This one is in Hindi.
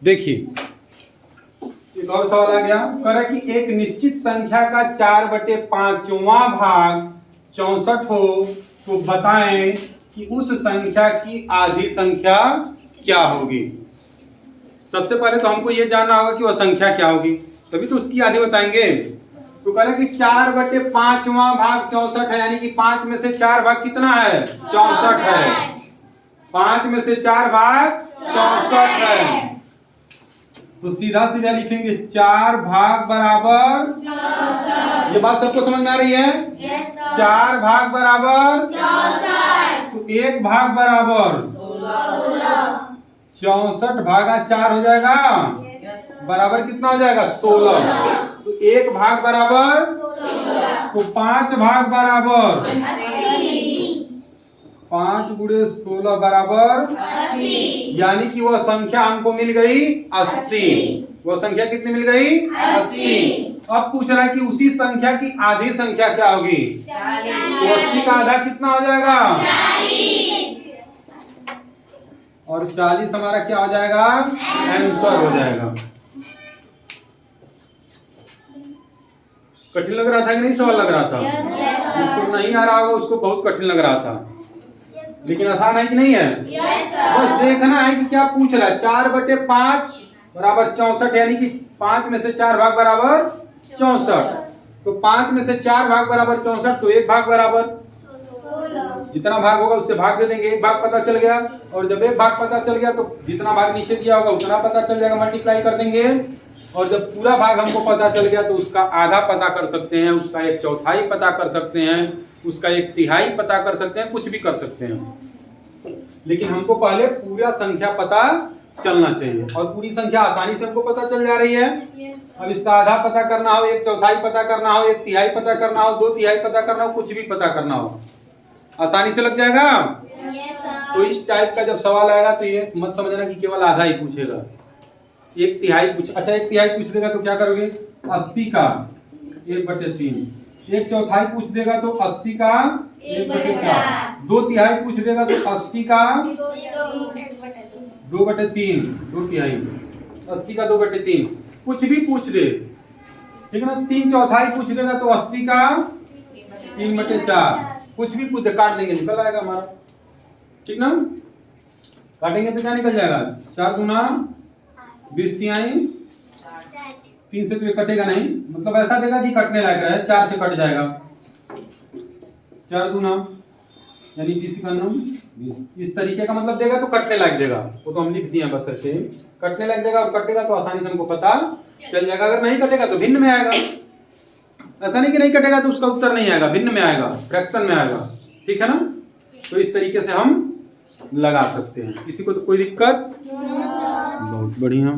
देखिए एक और सवाल आ गया, कह रहा कि एक निश्चित संख्या का 4/5वां भाग 64 हो तो बताएं कि उस संख्या की आधी संख्या क्या होगी। सबसे पहले तो हमको ये जानना होगा कि वह संख्या क्या होगी, तभी तो उसकी आधी बताएंगे। तो कह रहा कि 4/5वां भाग 64 है, यानी कि 5 में से 4 भाग कितना है, 64 है। 5 में से 4 भाग 64 है, तो सीधा सीधा लिखेंगे 4 भाग बराबर 64। ये बात सबको समझ में आ रही है? yes, 4 भाग बराबर 64, तो 1 भाग बराबर 64 भागा 4 हो जाएगा, बराबर कितना हो जाएगा, 16। तो 1 भाग बराबर 16, तो 5 भाग बराबर 5 गुणे 16 बराबर 80, यानी कि वह संख्या हमको मिल गई 80। वह संख्या कितनी मिल गई, 80। अब पूछ रहा है कि उसी संख्या की आधी संख्या क्या होगी, 40। तो 80 का आधा कितना हो जाएगा, 40, और 40 हमारा क्या हो जाएगा, आंसर हो जाएगा। कठिन लग रहा था कि नहीं सवाल लग रहा था? जिसको नहीं आ रहा होगा उसको बहुत कठिन लग रहा था, लेकिन आसान है कि नहीं है? बस देखना है कि क्या पूछ रहा है। 4/5 बराबर 64, यानी कि 5 में से 4 भाग बराबर 64। तो 5 में से 4 भाग बराबर 64, तो 1 भाग बराबर 16। जितना भाग होगा उससे भाग दे देंगे, 1 भाग पता चल गया। और जब 1 भाग पता चल गया तो जितना भाग नीचे दिया होगा उतना पता चल जाएगा, मल्टीप्लाई कर देंगे। और जब पूरा भाग हमको पता चल गया तो उसका आधा पता कर सकते हैं, उसका 1/4 पता कर सकते हैं, उसका 1/3 पता कर सकते हैं, कुछ भी कर सकते हैं। लेकिन हमको पहले पूरा संख्या पता चलना चाहिए, और पूरी संख्या आसानी से हमको पता चल जा रही है। अब इसका आधा पता करना हो, 1/4 पता करना हो, 1/3 पता करना हो, 2/3 पता करना हो, कुछ भी पता करना हो, आसानी से लग जाएगा। तो इस टाइप का जब सवाल आएगा तो ये मत समझना कि केवल आधा ही पूछेगा, 1/3 पूछ, अच्छा 1/3 पूछ देगा तो क्या करोगे, 80 का 1/3। 1/4 पूछ देगा तो 80 का 1/4। 2/3 पूछ देगा तो 80 का 2/3। 2/3 80 का 2/3, कुछ भी पूछ दे, ठीक है ना। 3/4 पूछ देगा तो 80 का 3/4, कुछ भी पूछ दे, काट देंगे निकल आएगा हमारा, ठीक ना। काटेंगे तो क्या निकल जाएगा, 4 दूना 20 तिहाई, 3 से तो ये कटेगा नहीं, मतलब ऐसा देगा कि कटने लायक रहे, 4 से कट जाएगा। 4 दूना यानी 20 का 9, इस तरीके का मतलब देगा तो कटने लायक देगा, वो तो हम लिख दिए बस ऐसे कटने लायक देगा, और कटेगा तो आसानी से हमको पता चल जाएगा। अगर नहीं कटेगा तो भिन्न में आएगा, ऐसा नहीं कि नहीं कटेगा तो उसका उत्तर नहीं आएगा, भिन्न में आएगा, फ्रैक्शन में आएगा, ठीक है ना। तो इस तरीके से हम लगा सकते हैं, किसी को तो कोई दिक्कत, बहुत बढ़िया।